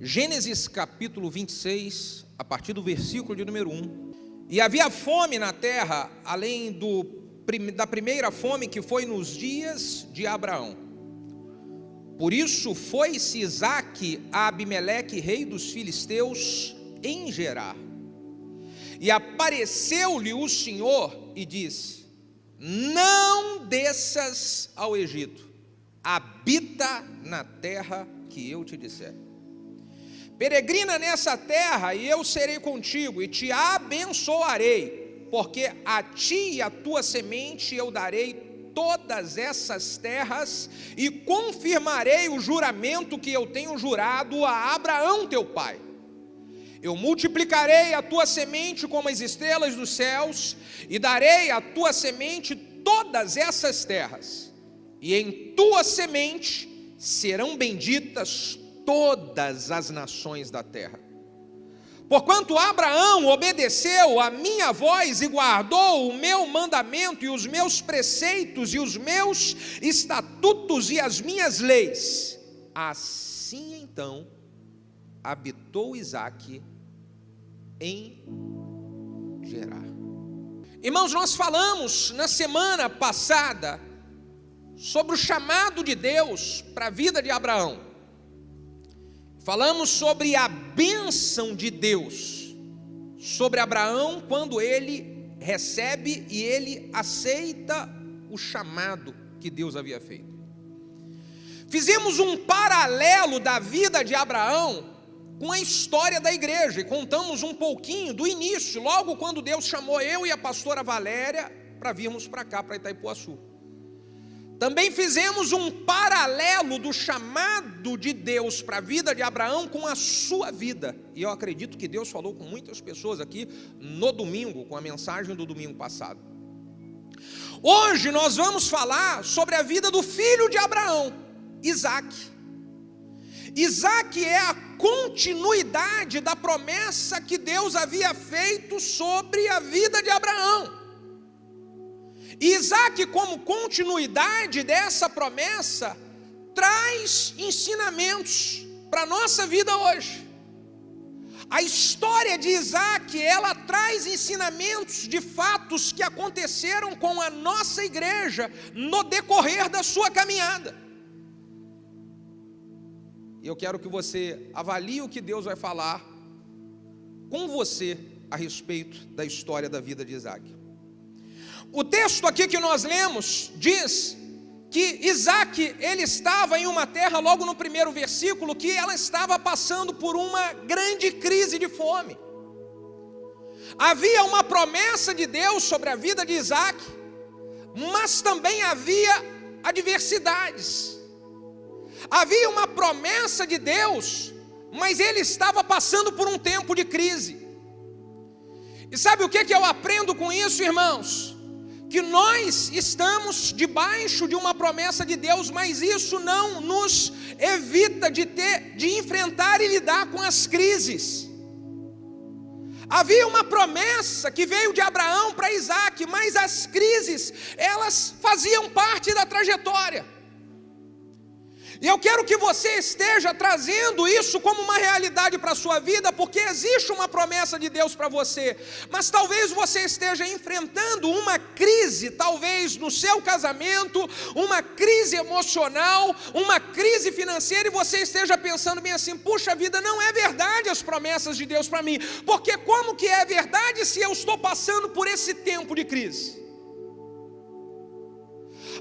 Gênesis capítulo 26, a partir do versículo de número 1. E havia fome na terra, além da primeira fome que foi nos dias de Abraão. Por isso foi-se Isaque a Abimeleque, rei dos filisteus, em Gerar. E apareceu-lhe o Senhor e disse: não desças ao Egito, habita na terra que eu te disser. Peregrina nessa terra, e eu serei contigo, e te abençoarei, porque a ti e a tua semente eu darei todas essas terras, e confirmarei o juramento que eu tenho jurado a Abraão teu pai. Eu multiplicarei a tua semente como as estrelas dos céus, e darei à tua semente todas essas terras, e em tua semente serão benditas todas as nações da terra. Porquanto Abraão obedeceu a minha voz e guardou o meu mandamento e os meus preceitos e os meus estatutos e as minhas leis, assim então habitou Isaque em Gerar. Irmãos, nós falamos na semana passada sobre o chamado de Deus para a vida de Abraão. Falamos sobre a bênção de Deus sobre Abraão quando ele recebe e ele aceita o chamado que Deus havia feito. Fizemos um paralelo da vida de Abraão com a história da igreja e contamos um pouquinho do início, logo quando Deus chamou eu e a pastora Valéria para virmos para cá, para Itaipuaçu. Também fizemos um paralelo do chamado de Deus para a vida de Abraão com a sua vida. E eu acredito que Deus falou com muitas pessoas aqui no domingo, com a mensagem do domingo passado. Hoje nós vamos falar sobre a vida do filho de Abraão, Isaque. Isaque é a continuidade da promessa que Deus havia feito sobre a vida de Abraão. E Isaque, como continuidade dessa promessa, traz ensinamentos para a nossa vida hoje. A história de Isaque, ela traz ensinamentos de fatos que aconteceram com a nossa igreja no decorrer da sua caminhada. E eu quero que você avalie o que Deus vai falar com você a respeito da história da vida de Isaque. O texto aqui que nós lemos diz que Isaque, ele estava em uma terra, logo no primeiro versículo, que ela estava passando por uma grande crise de fome. Havia uma promessa de Deus sobre a vida de Isaque, mas também havia adversidades. Havia uma promessa de Deus, mas ele estava passando por um tempo de crise. E sabe o que eu aprendo com isso, irmãos? Que nós estamos debaixo de uma promessa de Deus, mas isso não nos evita de enfrentar e lidar com as crises. Havia uma promessa que veio de Abraão para Isaque, mas as crises, elas faziam parte da trajetória. E eu quero que você esteja trazendo isso como uma realidade para a sua vida, porque existe uma promessa de Deus para você, mas talvez você esteja enfrentando uma crise, talvez no seu casamento, uma crise emocional, uma crise financeira, e você esteja pensando bem assim: puxa vida, não é verdade as promessas de Deus para mim, porque como que é verdade se eu estou passando por esse tempo de crise?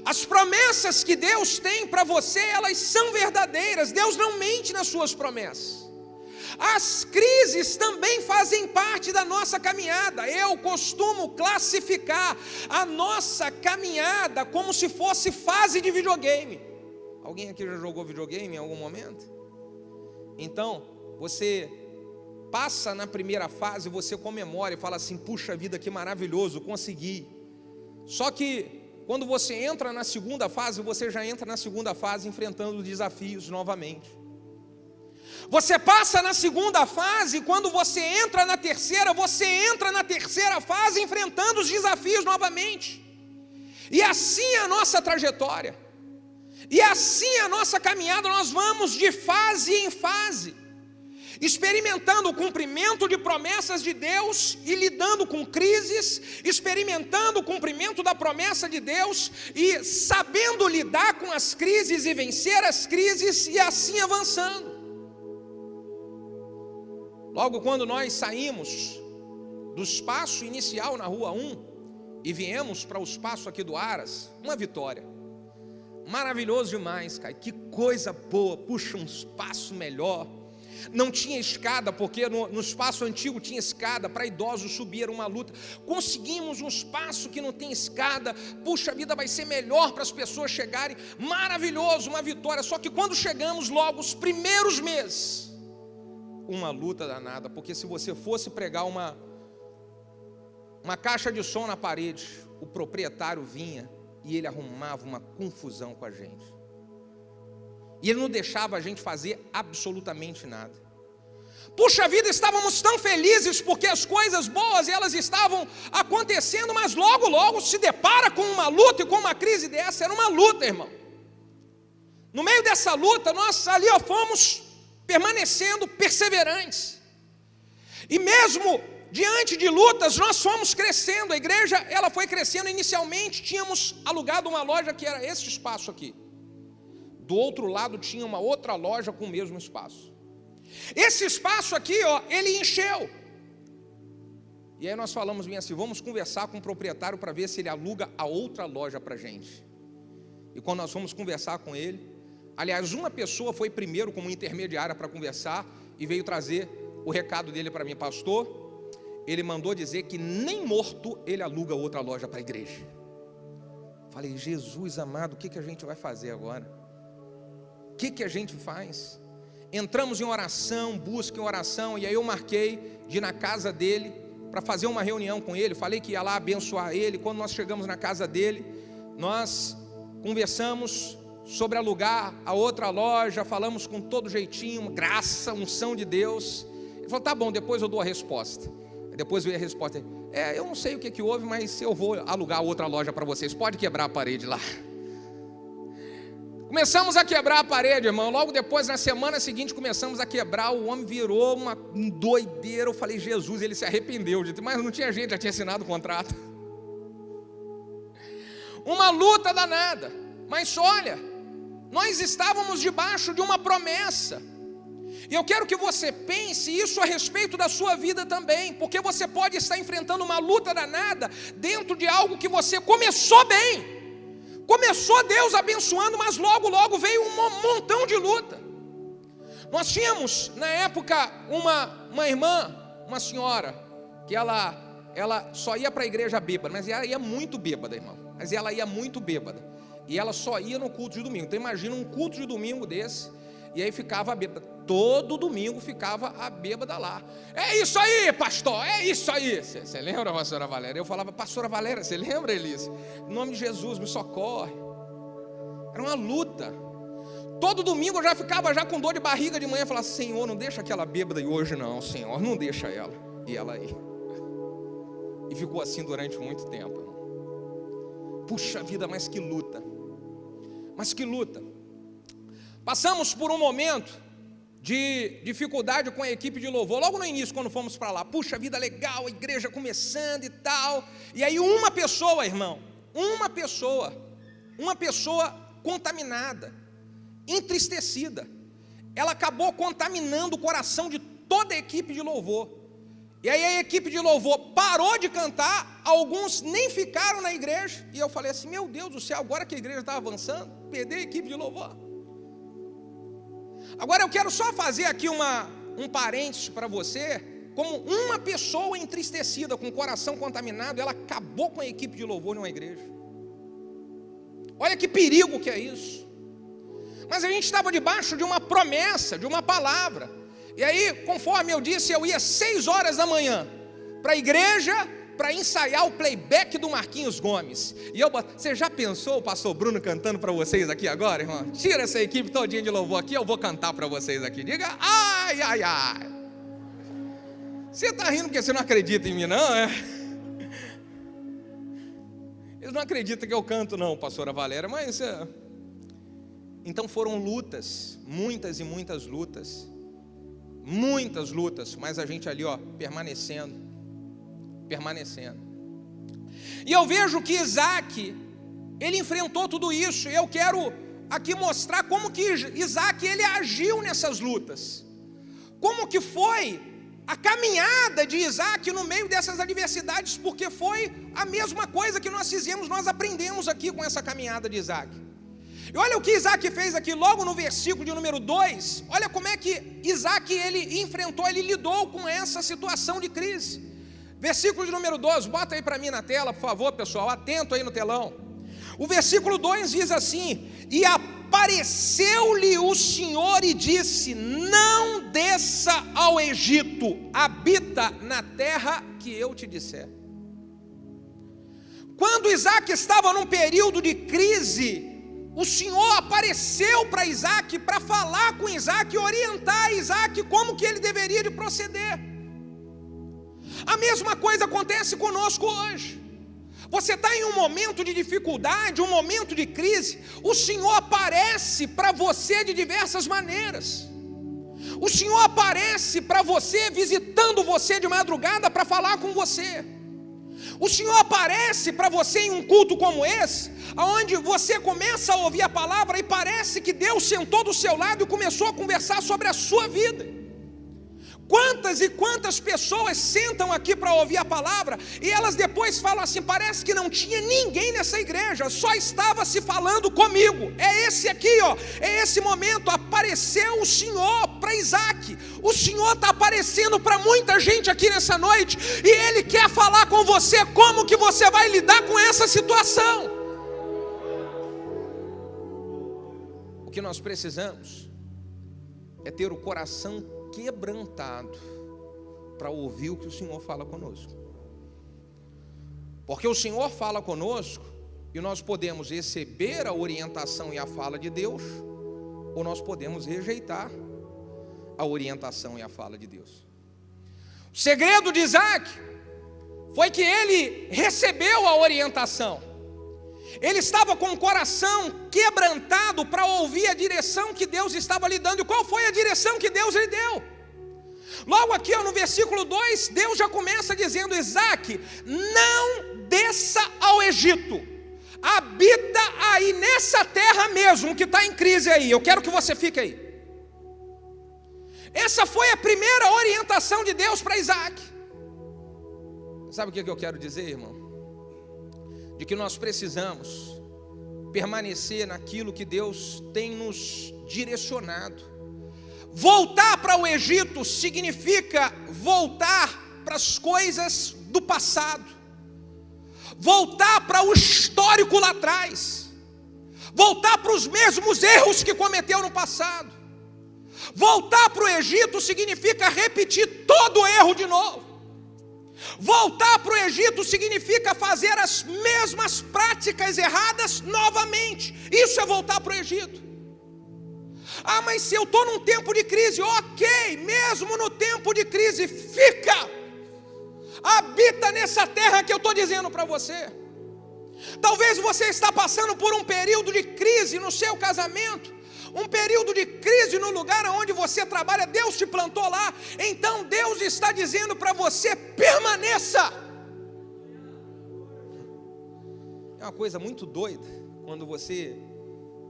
As promessas que Deus tem para você, elas são verdadeiras. Deus não mente nas suas promessas. As crises também fazem parte da nossa caminhada. Eu costumo classificar a nossa caminhada como se fosse fase de videogame. Alguém aqui já jogou videogame em algum momento? Então, você passa na primeira fase, você comemora e fala assim: puxa vida, que maravilhoso, consegui. Só que quando você entra na segunda fase, você já entra na segunda fase enfrentando desafios novamente. Você passa na segunda fase, quando você entra na terceira fase enfrentando os desafios novamente. E assim é a nossa trajetória. E assim é a nossa caminhada, nós vamos de fase em fase. experimentando o cumprimento de promessas de Deus e lidando com crises, experimentando o cumprimento da promessa de Deus e sabendo lidar com as crises e vencer as crises e assim avançando. Logo quando nós saímos do espaço inicial na Rua 1 e viemos para o espaço aqui do Aras, uma vitória. Maravilhoso demais, cara, que coisa boa, puxa, um espaço melhor. Não tinha escada, porque no espaço antigo tinha escada, para idosos subir era uma luta. Conseguimos um espaço que não tem escada, puxa, a vida vai ser melhor para as pessoas chegarem. Maravilhoso, uma vitória. Só que quando chegamos logo, os primeiros meses, uma luta danada, porque se você fosse pregar uma caixa de som na parede, o proprietário vinha e ele arrumava uma confusão com a gente. E ele não deixava a gente fazer absolutamente nada. Puxa vida, estávamos tão felizes porque as coisas boas elas estavam acontecendo, mas logo se depara com uma luta e com uma crise dessa. Era uma luta, irmão. No meio dessa luta, nós ali fomos permanecendo perseverantes. E mesmo diante de lutas, nós fomos crescendo. A igreja, ela foi crescendo. Inicialmente, tínhamos alugado uma loja que era este espaço aqui. Do outro lado, tinha uma outra loja com o mesmo espaço. Esse espaço aqui, ele encheu. E aí nós falamos bem assim, vamos conversar com o proprietário para ver se ele aluga a outra loja para a gente. E quando nós fomos conversar com ele, aliás, uma pessoa foi primeiro como intermediária para conversar e veio trazer o recado dele para mim, pastor. Ele mandou dizer que nem morto ele aluga outra loja para a igreja. Falei, Jesus amado, o que a gente vai fazer agora? O que a gente faz? Entramos em oração, busca em oração, e aí eu marquei de ir na casa dele para fazer uma reunião com ele. Falei que ia lá abençoar ele. Quando nós chegamos na casa dele, nós conversamos sobre alugar a outra loja, falamos com todo jeitinho, graça, unção de Deus. Ele falou, tá bom, depois eu dou a resposta. Depois veio a resposta, eu não sei o que houve, mas eu vou alugar outra loja para vocês, pode quebrar a parede lá. Começamos a quebrar a parede, irmão. Logo depois, na semana seguinte, começamos a quebrar. O homem virou uma doideira. Eu falei, Jesus, ele se arrependeu, mas não tinha gente, já tinha assinado o contrato. Uma luta danada. Mas olha, nós estávamos debaixo de uma promessa. E eu quero que você pense isso a respeito da sua vida também, porque você pode estar enfrentando uma luta danada dentro de algo que você começou bem. Começou Deus abençoando, mas logo veio um montão de luta. Nós tínhamos, na época, uma irmã, uma senhora, que ela só ia para a igreja bêbada, mas ela ia muito bêbada, irmão. Mas ela ia muito bêbada. E ela só ia no culto de domingo. Então imagina um culto de domingo desse, e aí ficava bêbada. Todo domingo ficava a bêbada lá. É isso aí, pastor, é isso aí. Você lembra, pastora Valéria? Eu falava, pastora Valéria, você lembra, Elise? Em nome de Jesus, me socorre. Era uma luta. Todo domingo eu já ficava com dor de barriga de manhã. Falava, Senhor, não deixa aquela bêbada ir hoje não, Senhor, não deixa ela. E ela ia. E ficou assim durante muito tempo. Puxa vida, mas que luta. Mas que luta. Passamos por um momento de dificuldade com a equipe de louvor, logo no início quando fomos para lá, puxa vida, legal, a igreja começando e tal, e aí uma pessoa, irmão, uma pessoa contaminada, entristecida, ela acabou contaminando o coração de toda a equipe de louvor, e aí a equipe de louvor parou de cantar, alguns nem ficaram na igreja, e eu falei assim, meu Deus do céu, agora que a igreja está avançando, perder a equipe de louvor. Agora eu quero só fazer aqui um parênteses para você, como uma pessoa entristecida, com o coração contaminado, ela acabou com a equipe de louvor em uma igreja. Olha que perigo que é isso. Mas a gente estava debaixo de uma promessa, de uma palavra. E aí, conforme eu disse, eu ia 6 horas da manhã para a igreja, para ensaiar o playback do Marquinhos Gomes. E você já pensou o pastor Bruno cantando para vocês aqui agora, irmão? Tira essa equipe todinha de louvor aqui, eu vou cantar para vocês aqui. Diga, ai, ai, ai. Você está rindo porque você não acredita em mim, não, é? Eles não acreditam que eu canto, não, pastora Valéria, mas... Então foram lutas, muitas e muitas lutas. muitas lutas, mas a gente ali, permanecendo. E eu vejo que Isaac, ele enfrentou tudo isso. E eu quero aqui mostrar como que Isaac, ele agiu nessas lutas. Como que foi a caminhada de Isaac no meio dessas adversidades, porque foi a mesma coisa que nós fizemos, nós aprendemos aqui com essa caminhada de Isaac. E olha o que Isaac fez aqui, logo no versículo de número 2, olha como é que Isaac, ele enfrentou, ele lidou com essa situação de crise. Versículo de número 12, bota aí para mim na tela, por favor, pessoal, atento aí no telão. O versículo 2 diz assim: e apareceu-lhe o Senhor e disse: não desça ao Egito, habita na terra que eu te disser. Quando Isaac estava num período de crise, o Senhor apareceu para Isaac, para falar com Isaac e orientar Isaac como que ele deveria de proceder. A mesma coisa acontece conosco hoje. Você está em um momento de dificuldade, um momento de crise, o Senhor aparece para você de diversas maneiras. O Senhor aparece para você, visitando você de madrugada para falar com você. O Senhor aparece para você em um culto como esse, onde você começa a ouvir a palavra e parece que Deus sentou do seu lado e começou a conversar sobre a sua vida. Quantas e quantas pessoas sentam aqui para ouvir a palavra e elas depois falam assim: parece que não tinha ninguém nessa igreja, só estava se falando comigo. É esse aqui, é esse momento. Apareceu o Senhor para Isaac. O Senhor está aparecendo para muita gente aqui nessa noite e Ele quer falar com você como que você vai lidar com essa situação. O que nós precisamos é ter o coração quebrantado para ouvir o que o Senhor fala conosco, porque o Senhor fala conosco e nós podemos receber a orientação e a fala de Deus, ou nós podemos rejeitar a orientação e a fala de Deus. O segredo de Isaac foi que ele recebeu a orientação, ele estava com o coração quebrantado para ouvir a direção que Deus estava lhe dando. E qual foi a direção que Deus lhe deu? Logo aqui no versículo 2, Deus já começa dizendo: Isaac, não desça ao Egito, habita aí nessa terra mesmo que está em crise aí, eu quero que você fique aí. Essa foi a primeira orientação de Deus para Isaac. Sabe o que eu quero dizer, irmão? De que nós precisamos permanecer naquilo que Deus tem nos direcionado. Voltar para o Egito significa voltar para as coisas do passado, voltar para o histórico lá atrás, voltar para os mesmos erros que cometeu no passado. Voltar para o Egito significa repetir todo o erro de novo. Voltar para o Egito significa fazer as mesmas práticas erradas novamente. Isso é voltar para o Egito. Ah, mas se eu estou num tempo de crise, ok, mesmo no tempo de crise, fica, habita nessa terra que eu estou dizendo para você. Talvez você está passando por um período de crise no seu casamento, um período de crise no lugar onde você trabalha. Deus te plantou lá, então Deus está dizendo para você: permaneça. É uma coisa muito doida quando você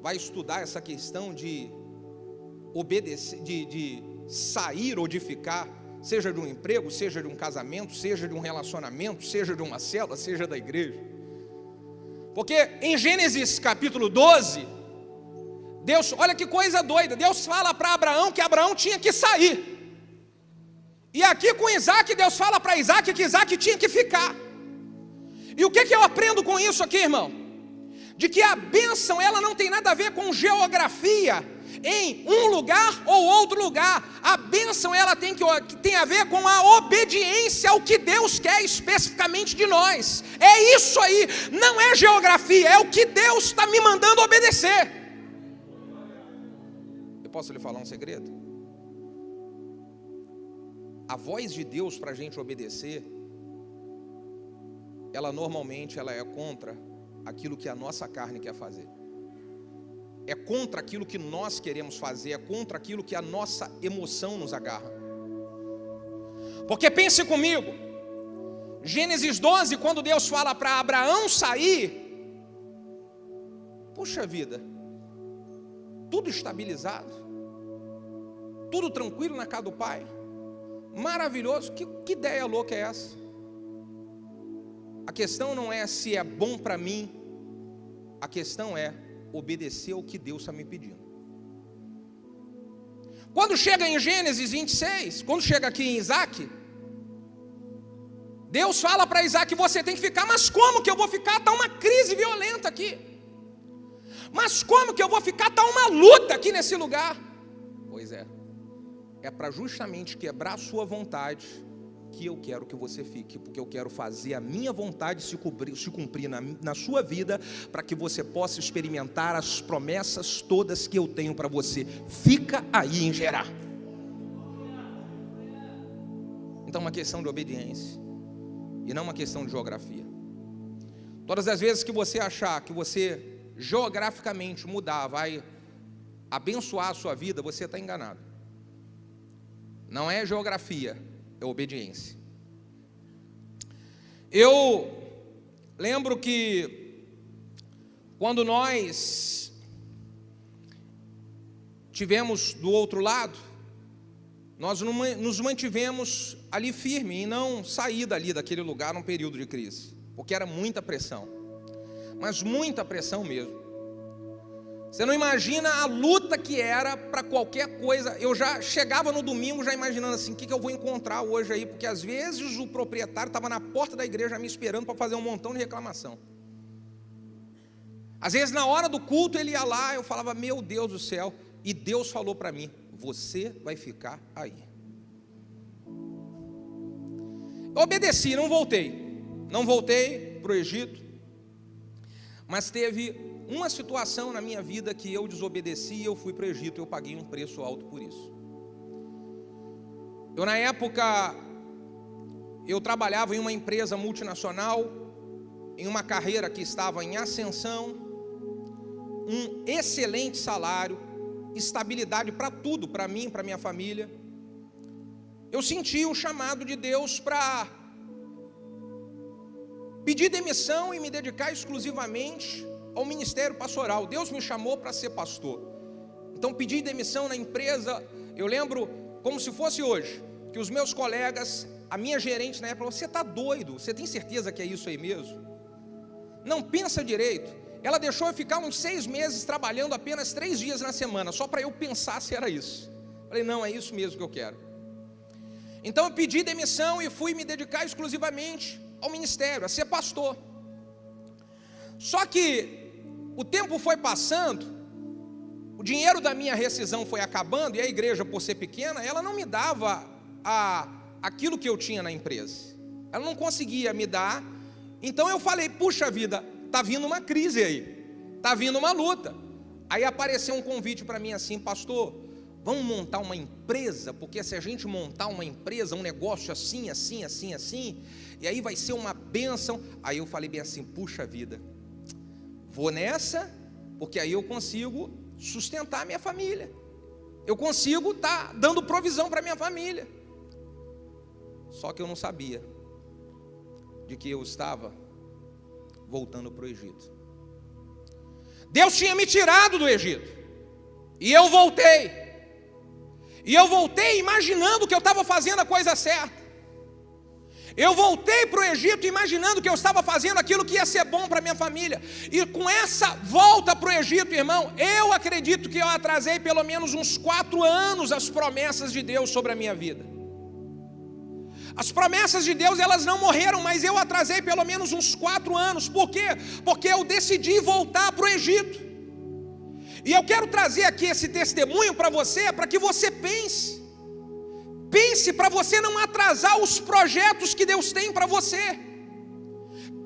vai estudar essa questão de obedecer, de sair ou de ficar, seja de um emprego, seja de um casamento, seja de um relacionamento, seja de uma célula, seja da igreja. Porque em Gênesis capítulo 12, Deus, olha que coisa doida, Deus fala para Abraão que Abraão tinha que sair. E aqui com Isaac, Deus fala para Isaac que Isaac tinha que ficar. E o que eu aprendo com isso aqui, irmão? De que a bênção, ela não tem nada a ver com geografia, em um lugar ou outro lugar. A bênção, ela tem a ver com a obediência ao que Deus quer especificamente de nós. É isso aí, não é geografia, é o que Deus está me mandando obedecer. Eu posso lhe falar um segredo? A voz de Deus para a gente obedecer, ela normalmente é contra aquilo que a nossa carne quer fazer. É contra aquilo que nós queremos fazer, é contra aquilo que a nossa emoção nos agarra. Porque pense comigo, Gênesis 12, quando Deus fala para Abraão sair, puxa vida, tudo estabilizado, tudo tranquilo na casa do pai, maravilhoso, que ideia louca é essa? A questão não é se é bom para mim, a questão é obedecer ao que Deus está me pedindo. Quando chega em Gênesis 26, quando chega aqui em Isaac, Deus fala para Isaac: você tem que ficar. Mas como que eu vou ficar? Está uma crise violenta aqui. Mas como que eu vou ficar? Está uma luta aqui nesse lugar. Pois é para justamente quebrar a sua vontade que eu quero que você fique, porque eu quero fazer a minha vontade se cumprir na sua vida, para que você possa experimentar as promessas todas que eu tenho para você. Fica aí em Gerar. Então é uma questão de obediência e não uma questão de geografia. Todas as vezes que você achar que você geograficamente mudar vai abençoar a sua vida, você está enganado. Não é geografia, é obediência. Eu lembro que quando nós tivemos do outro lado, nós nos mantivemos ali firme e não sair dali daquele lugar num período de crise, porque era muita pressão, mas muita pressão mesmo. Você não imagina a luta que era para qualquer coisa. Eu já chegava no domingo já imaginando assim, o que eu vou encontrar hoje aí, porque às vezes o proprietário estava na porta da igreja me esperando para fazer um montão de reclamação. Às vezes na hora do culto ele ia lá, eu falava: meu Deus do céu, e Deus falou para mim: você vai ficar aí. Eu obedeci, não voltei para o Egito, mas teve uma situação na minha vida que eu desobedeci e eu fui para o Egito. Eu paguei um preço alto por isso. Eu, na época, eu trabalhava em uma empresa multinacional, em uma carreira que estava em ascensão, um excelente salário, estabilidade para tudo, para mim, para minha família. Eu senti um chamado de Deus para pedir demissão e me dedicar exclusivamente ao ministério pastoral. Deus me chamou para ser pastor. Então pedi demissão na empresa. Eu lembro como se fosse hoje, que os meus colegas, a minha gerente na época, você está doido? Você tem certeza que é isso aí mesmo? Não pensa direito. Ela deixou eu ficar uns 6 meses trabalhando apenas 3 dias na semana, só para eu pensar se era isso. Falei: não, é isso mesmo que eu quero. Então eu pedi demissão e fui me dedicar exclusivamente ao ministério, a ser pastor. Só que o tempo foi passando, o dinheiro da minha rescisão foi acabando, e a igreja, por ser pequena, ela não me dava aquilo que eu tinha na empresa. Ela não conseguia me dar. Então eu falei: puxa vida, está vindo uma crise aí, está vindo uma luta. Aí apareceu um convite para mim assim: pastor, vamos montar uma empresa, porque se a gente montar uma empresa, um negócio assim, e aí vai ser uma bênção. Aí eu falei bem assim: puxa vida, vou nessa, porque aí eu consigo sustentar a minha família, eu consigo estar dando provisão para a minha família. Só que eu não sabia de que eu estava voltando para o Egito. Deus tinha me tirado do Egito, e eu voltei. E eu voltei imaginando que eu estava fazendo a coisa certa. Eu voltei para o Egito imaginando que eu estava fazendo aquilo que ia ser bom para a minha família. E com essa volta para o Egito, irmão, eu acredito que eu atrasei pelo menos uns 4 anos as promessas de Deus sobre a minha vida. As promessas de Deus, elas não morreram, mas eu atrasei pelo menos uns 4 anos. Por quê? Porque eu decidi voltar para o Egito. E eu quero trazer aqui esse testemunho para você, para que você pense. Pense para você não atrasar os projetos que Deus tem para você.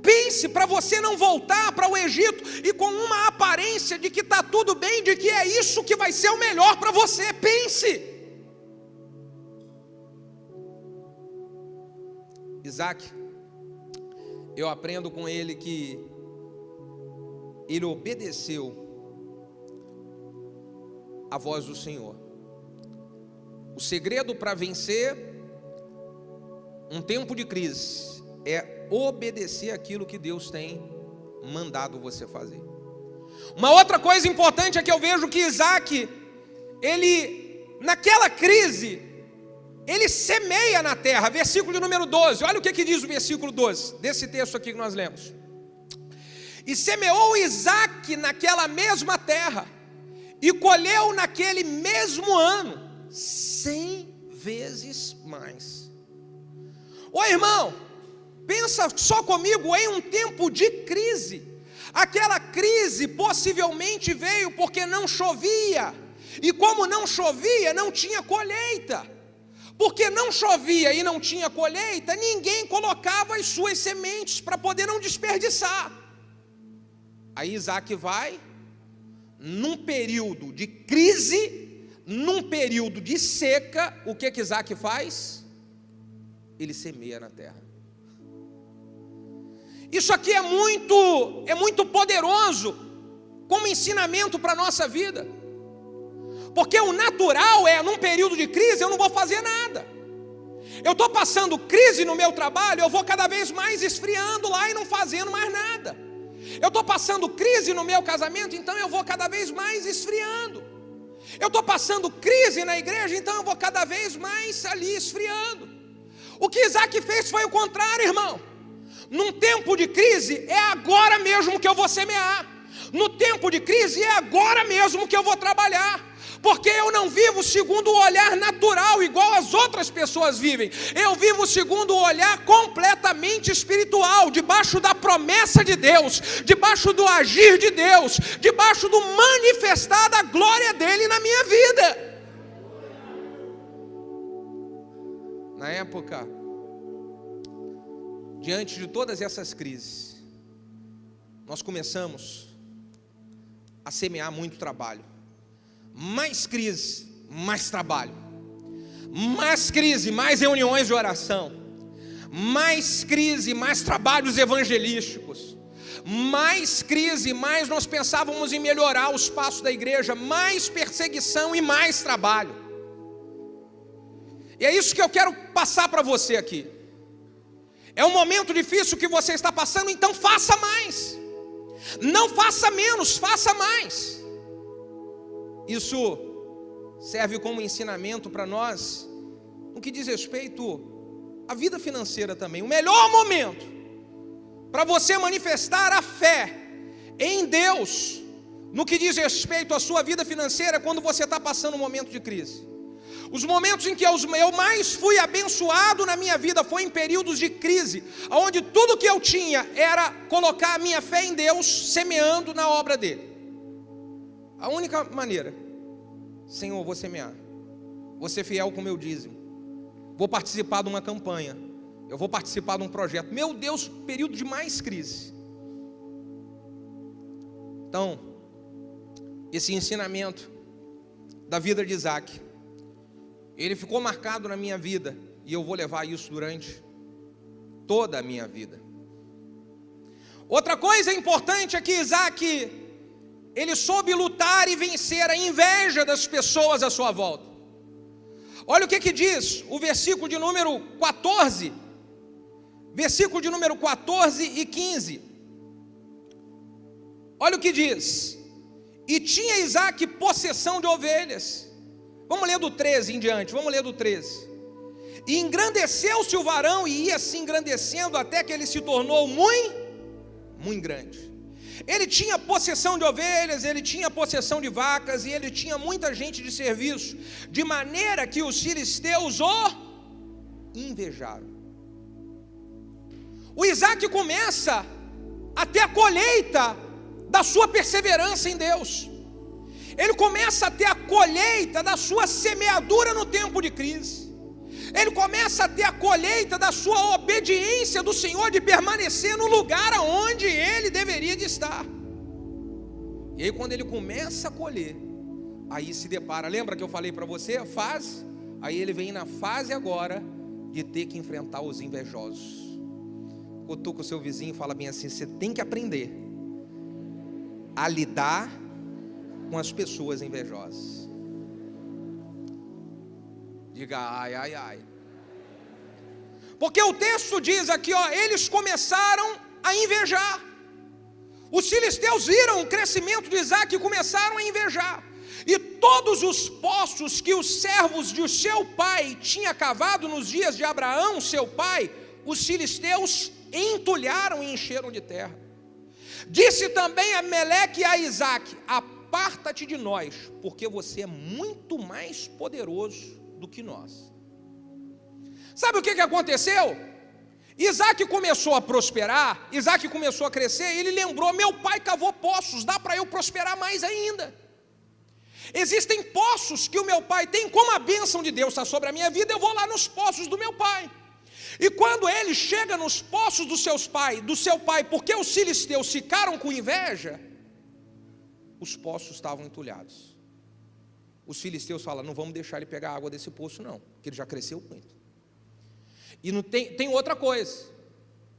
Pense para você não voltar para o Egito e com uma aparência de que está tudo bem, de que é isso que vai ser o melhor para você. Pense. Isaac, eu aprendo com ele que ele obedeceu a voz do Senhor. O segredo para vencer um tempo de crise é obedecer aquilo que Deus tem mandado você fazer. Uma outra coisa importante é que eu vejo que Isaac, naquela crise, ele semeia na terra. Versículo de número 12, olha o que diz o versículo 12, desse texto aqui que nós lemos. E semeou Isaac naquela mesma terra, e colheu naquele mesmo ano 100 vezes mais. Ô irmão, pensa só comigo em um tempo de crise. Aquela crise possivelmente veio porque não chovia, e como não chovia, não tinha colheita. Porque não chovia e não tinha colheita, ninguém colocava as suas sementes para poder não desperdiçar. Aí Isaac vai, num período de crise, num período de seca, o que Isaac faz? Ele semeia na terra. Isso aqui é muito poderoso como ensinamento para a nossa vida. Porque o natural é, num período de crise, eu não vou fazer nada. Eu estou passando crise no meu trabalho, eu vou cada vez mais esfriando lá e não fazendo mais nada. Eu estou passando crise no meu casamento, então eu vou cada vez mais esfriando. Eu estou passando crise na igreja, então eu vou cada vez mais ali esfriando. O que Isaac fez foi o contrário, irmão. Num tempo de crise, é agora mesmo que eu vou semear. No tempo de crise, é agora mesmo que eu vou trabalhar. Porque eu não vivo segundo o olhar natural, igual as outras pessoas vivem. Eu vivo segundo o olhar completamente espiritual, debaixo da promessa de Deus, debaixo do agir de Deus, debaixo do manifestar da glória dele na minha vida. Na época, diante de todas essas crises, nós começamos a semear muito trabalho. Mais crise, mais trabalho. Mais crise, mais reuniões de oração. Mais crise, mais trabalhos evangelísticos. Mais crise, mais nós pensávamos em melhorar os passos da igreja. Mais perseguição e mais trabalho. E é isso que eu quero passar para você aqui. É um momento difícil que você está passando, então faça mais. Não faça menos, faça mais. Isso serve como ensinamento para nós no que diz respeito à vida financeira também. O melhor momento para você manifestar a fé em Deus no que diz respeito à sua vida financeira é quando você está passando um momento de crise. Os momentos em que eu mais fui abençoado na minha vida foi em períodos de crise, onde tudo que eu tinha era colocar a minha fé em Deus, semeando na obra dele. A única maneira: Senhor, vou semear, vou ser fiel com o meu dízimo, vou participar de uma campanha, eu vou participar de um projeto. Meu Deus, período de mais crise. Então, esse ensinamento da vida de Isaac, ele ficou marcado na minha vida, e eu vou levar isso durante toda a minha vida. Outra coisa importante é que Isaac, ele soube lutar e vencer a inveja das pessoas à sua volta. Olha o que diz o versículo de número 14. Versículo de número 14 e 15. Olha o que diz. E tinha Isaac possessão de ovelhas. Vamos ler do 13 em diante, vamos ler do 13. E engrandeceu-se o varão, e ia se engrandecendo até que ele se tornou muito grande. Ele tinha possessão de ovelhas, ele tinha possessão de vacas, e ele tinha muita gente de serviço, de maneira que os filisteus o invejaram. O Isaac começa a ter a colheita da sua perseverança em Deus. Ele começa a ter a colheita da sua semeadura no tempo de crise. Ele começa a ter a colheita da sua obediência do Senhor, de permanecer no lugar onde ele deveria de estar. E aí quando ele começa a colher, aí se depara, lembra que eu falei para você a fase? Aí ele vem na fase agora de ter que enfrentar os invejosos. Cutuca o seu vizinho e fala bem assim: você tem que aprender a lidar com as pessoas invejosas. Diga ai, ai, ai. Porque o texto diz aqui, eles começaram a invejar. Os filisteus viram o crescimento de Isaque e começaram a invejar. E todos os poços que os servos de seu pai tinham cavado nos dias de Abraão, seu pai, os filisteus entulharam e encheram de terra. Disse também Ameleque e a Isaque: aparta-te de nós, porque você é muito mais poderoso do que nós. Sabe o que aconteceu? Isaque começou a prosperar, Isaque começou a crescer, e ele lembrou: meu pai cavou poços, dá para eu prosperar mais ainda. Existem poços que o meu pai tem, como a bênção de Deus está sobre a minha vida, eu vou lá nos poços do meu pai. E quando ele chega nos poços do seu pai, porque os filisteus ficaram com inveja, os poços estavam entulhados. Os filisteus falam: não vamos deixar ele pegar água desse poço não, porque ele já cresceu muito. E não tem outra coisa,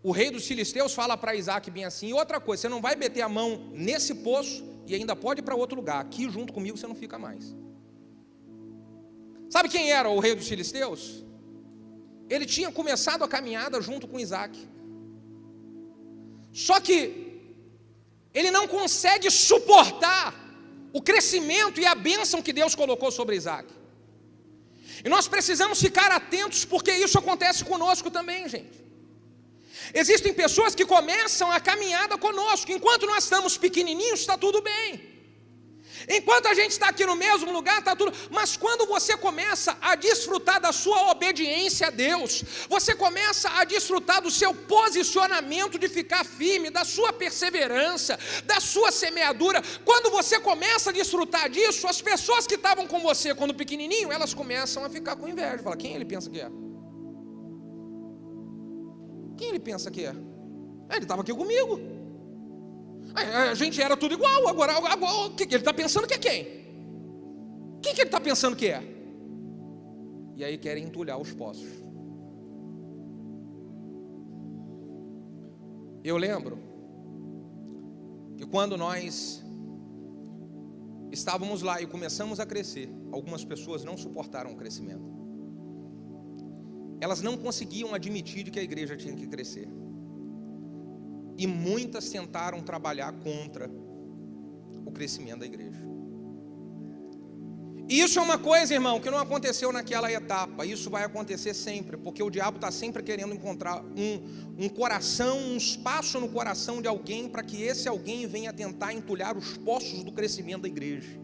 o rei dos filisteus fala para Isaque bem assim: e outra coisa, você não vai meter a mão nesse poço e ainda pode ir para outro lugar, aqui junto comigo você não fica mais. Sabe quem era o rei dos filisteus? Ele tinha começado a caminhada junto com Isaque, só que ele não consegue suportar o crescimento e a bênção que Deus colocou sobre Isaque. E nós precisamos ficar atentos, porque isso acontece conosco também, gente. Existem pessoas que começam a caminhada conosco, enquanto nós estamos pequenininhos, está tudo bem. Enquanto a gente está aqui no mesmo lugar, está tudo. Mas quando você começa a desfrutar da sua obediência a Deus, você começa a desfrutar do seu posicionamento de ficar firme, da sua perseverança, da sua semeadura. Quando você começa a desfrutar disso, as pessoas que estavam com você quando pequenininho, elas começam a ficar com inveja. Fala: quem ele pensa que é? Quem ele pensa que é? Ele estava aqui comigo. A gente era tudo igual. Agora o que ele está pensando que é quem? Quem que ele está pensando que é? E aí querem entulhar os poços. Eu lembro que quando nós estávamos lá e começamos a crescer, algumas pessoas não suportaram o crescimento. Elas não conseguiam admitir que a igreja tinha que crescer. E muitas tentaram trabalhar contra o crescimento da igreja. E isso é uma coisa, irmão, que não aconteceu naquela etapa. Isso vai acontecer sempre, porque o diabo está sempre querendo encontrar um coração, um espaço no coração de alguém, para que esse alguém venha tentar entulhar os poços do crescimento da igreja.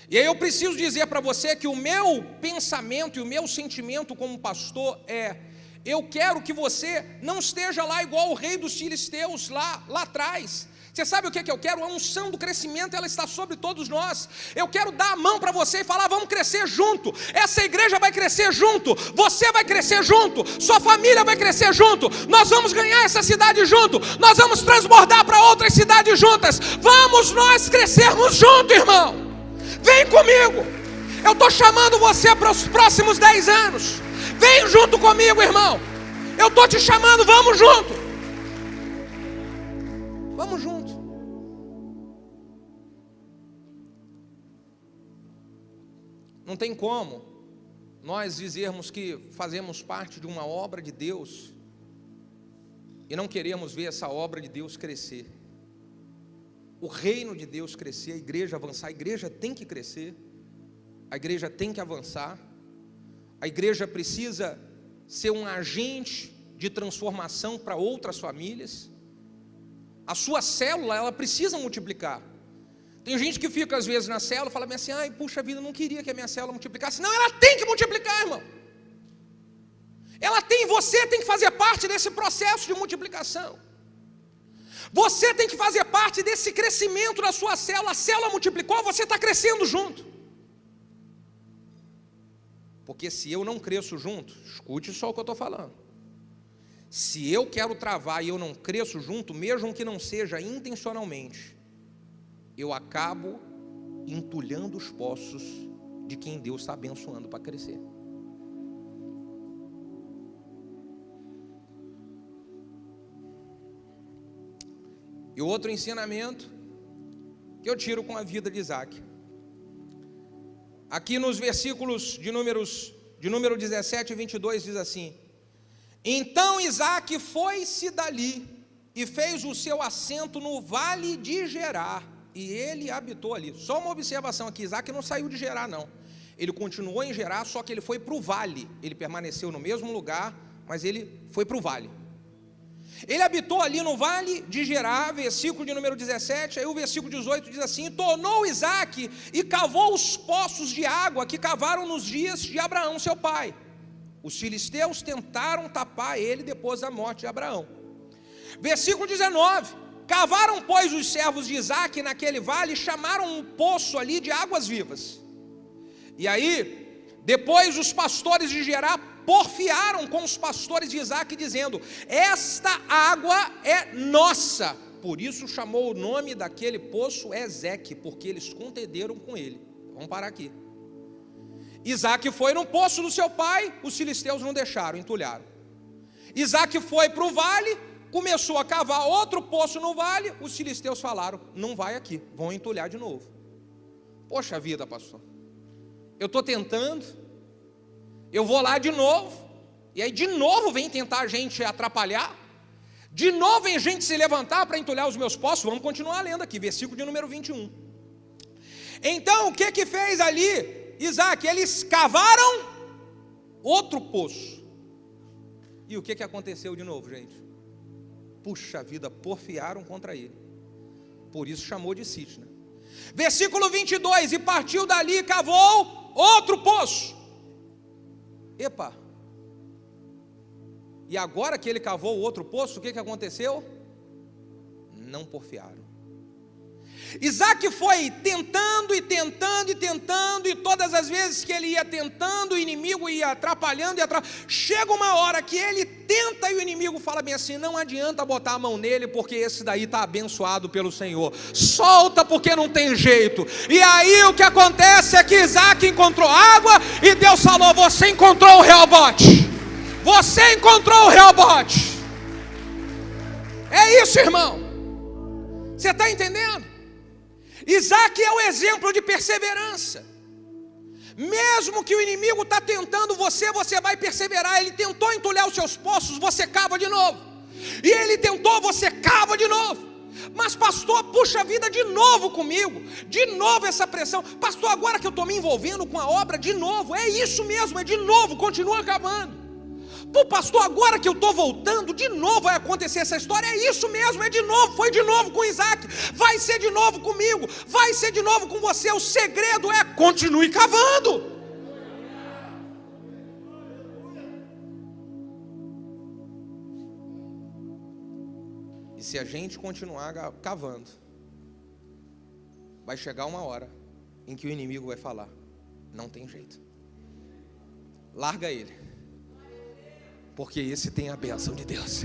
E aí eu preciso dizer para você que o meu pensamento e o meu sentimento como pastor é: eu quero que você não esteja lá igual o rei dos filisteus lá atrás. Você sabe o que eu quero? A unção do crescimento, ela está sobre todos nós. Eu quero dar a mão para você e falar: vamos crescer junto. Essa igreja vai crescer junto. Você vai crescer junto. Sua família vai crescer junto. Nós vamos ganhar essa cidade junto. Nós vamos transbordar para outras cidades juntas. Vamos nós crescermos junto, irmão. Vem comigo. Eu estou chamando você para os próximos 10 anos. Vem junto comigo, irmão. Eu estou te chamando, vamos junto. Vamos junto. Não tem como nós dizermos que fazemos parte de uma obra de Deus e não queremos ver essa obra de Deus crescer. O reino de Deus crescer, a igreja avançar. A igreja tem que crescer. A igreja tem que avançar. A igreja precisa ser um agente de transformação para outras famílias. A sua célula, ela precisa multiplicar. Tem gente que fica às vezes na célula e fala assim: ai, puxa vida, eu não queria que a minha célula multiplicasse. Não, ela tem que multiplicar, irmão. Você tem que fazer parte desse processo de multiplicação. Você tem que fazer parte desse crescimento da sua célula. A célula multiplicou, você está crescendo junto. Porque se eu não cresço junto, escute só o que eu estou falando. Se eu quero travar e eu não cresço junto, mesmo que não seja intencionalmente, eu acabo entulhando os poços de quem Deus está abençoando para crescer. E outro ensinamento que eu tiro com a vida de Isaque. Aqui nos versículos de números de número 17 e 22, diz assim: então Isaque foi-se dali e fez o seu assento no vale de Gerar, e ele habitou ali. Só uma observação aqui, Isaque não saiu de Gerar não, ele continuou em Gerar, só que ele foi para o vale, ele permaneceu no mesmo lugar, mas ele foi para o vale. Ele habitou ali no vale de Gerar, versículo de número 17, aí o versículo 18 diz assim: tornou Isaque e cavou os poços de água que cavaram nos dias de Abraão seu pai. Os filisteus tentaram tapar ele depois da morte de Abraão. Versículo 19: cavaram pois os servos de Isaque naquele vale e chamaram um poço ali de águas vivas. E aí, depois os pastores de Gerar porfiaram com os pastores de Isaque, dizendo: esta água é nossa. Por isso chamou o nome daquele poço Ezeque, porque eles contenderam com ele. Vamos parar aqui. Isaque foi no poço do seu pai, os filisteus não deixaram, entulharam. Isaque foi para o vale, começou a cavar outro poço no vale, os filisteus falaram: não vai aqui, vão entulhar de novo. Poxa vida, pastor, eu estou tentando, eu vou lá de novo, e aí de novo vem tentar a gente atrapalhar, de novo vem gente se levantar para entulhar os meus poços. Vamos continuar lendo aqui, versículo de número 21. Então o que fez ali Isaque? Eles cavaram outro poço. E o que aconteceu de novo, gente? Puxa vida, porfiaram contra ele, por isso chamou de Sitna. Versículo 22, e partiu dali e cavou outro poço. Epa, e agora que ele cavou o outro poço, o que aconteceu? Não porfiaram. Isaque foi tentando e tentando e tentando, e todas as vezes que ele ia tentando, o inimigo ia atrapalhando, chega uma hora que ele tenta e o inimigo fala bem assim: não adianta botar a mão nele, porque esse daí está abençoado pelo Senhor, solta porque não tem jeito. E aí o que acontece é que Isaque encontrou água, e Deus falou: você encontrou o Reobote, você encontrou o Reobote. É isso, irmão, você está entendendo? Isaque é o exemplo de perseverança. Mesmo que o inimigo está tentando você, você vai perseverar. Ele tentou entulhar os seus poços, você cava de novo. E ele tentou, você cava de novo. Mas pastor, puxa vida, de novo comigo, de novo essa pressão. Pastor, agora que eu estou me envolvendo com a obra, de novo, é isso mesmo, é de novo, continua cavando. Pô, pastor, agora que eu estou voltando, de novo vai acontecer essa história. É isso mesmo, é de novo, foi de novo com Isaque, vai ser de novo comigo, vai ser de novo com você. O segredo é: continue cavando. E se a gente continuar cavando, vai chegar uma hora em que o inimigo vai falar: não tem jeito, larga ele, porque esse tem a bênção de Deus.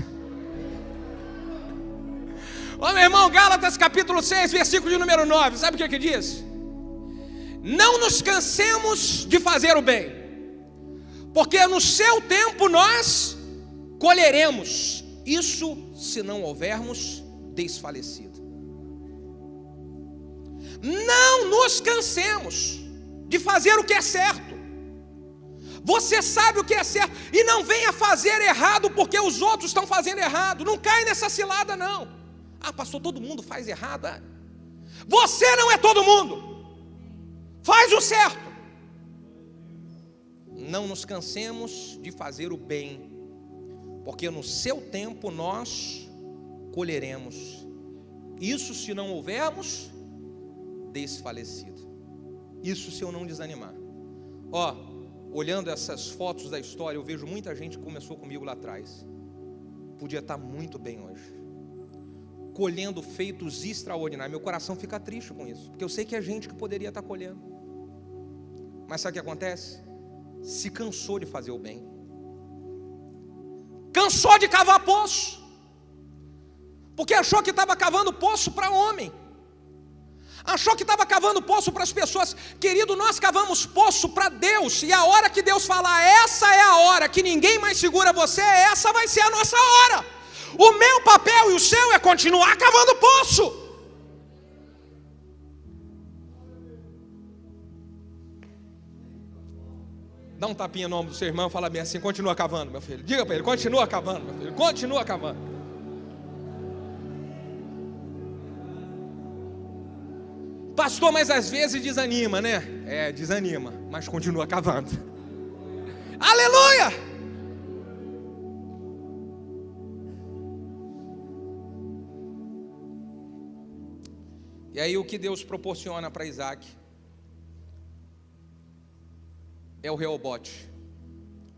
Ô meu irmão, Gálatas capítulo 6, versículo de número 9, sabe o que diz? Não nos cansemos de fazer o bem, porque no seu tempo nós colheremos, isso se não houvermos desfalecido. Não nos cansemos de fazer o que é certo. Você sabe o que é certo, e não venha fazer errado porque os outros estão fazendo errado. Não cai nessa cilada não. Ah, pastor, todo mundo faz errado. Ah, você não é todo mundo. Faz o certo. Não nos cansemos de fazer o bem, porque no seu tempo nós colheremos, isso se não houvermos desfalecido. Isso se eu não desanimar. Olhando essas fotos da história, eu vejo muita gente que começou comigo lá atrás, podia estar muito bem hoje, colhendo feitos extraordinários. Meu coração fica triste com isso, porque eu sei que é gente que poderia estar colhendo. Mas sabe o que acontece? Se cansou de fazer o bem, cansou de cavar poço, porque achou que estava cavando poço para homem, achou que estava cavando poço para as pessoas. Querido, nós cavamos poço para Deus, e a hora que Deus falar: essa é a hora que ninguém mais segura você, essa vai ser a nossa hora. O meu papel e o seu é continuar cavando poço. Dá um tapinha no ombro do seu irmão e fala bem assim: continua cavando, meu filho. Diga para ele: continua cavando, meu filho. Continua cavando. Pastor, mas às vezes desanima, né? Desanima, mas continua cavando. Aleluia! E aí o que Deus proporciona para Isaac é o Reobote.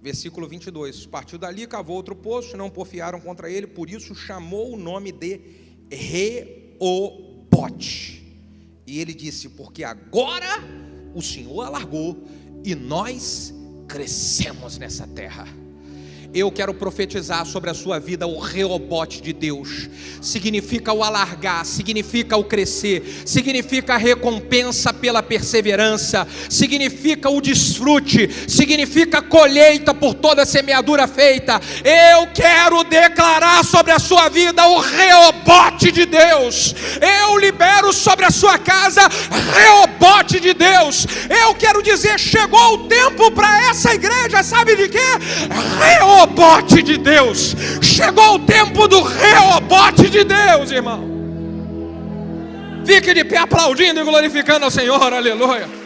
Versículo 22. Partiu dali, cavou outro poço, não porfiaram contra ele, por isso chamou o nome de Reobote. E ele disse: porque agora o Senhor alargou e nós crescemos nessa terra. Eu quero profetizar sobre a sua vida o Reobote de Deus. Significa o alargar, significa o crescer, significa a recompensa pela perseverança, significa o desfrute, significa a colheita por toda a semeadura feita. Eu quero declarar sobre a sua vida o Reobote de Deus. Eu libero sobre a sua casa Reobote de Deus. Eu quero dizer, chegou o tempo para essa igreja, sabe de quê? Reobote de Deus. Chegou o tempo do Reobote de Deus, irmão. Fique de pé aplaudindo e glorificando ao Senhor, aleluia.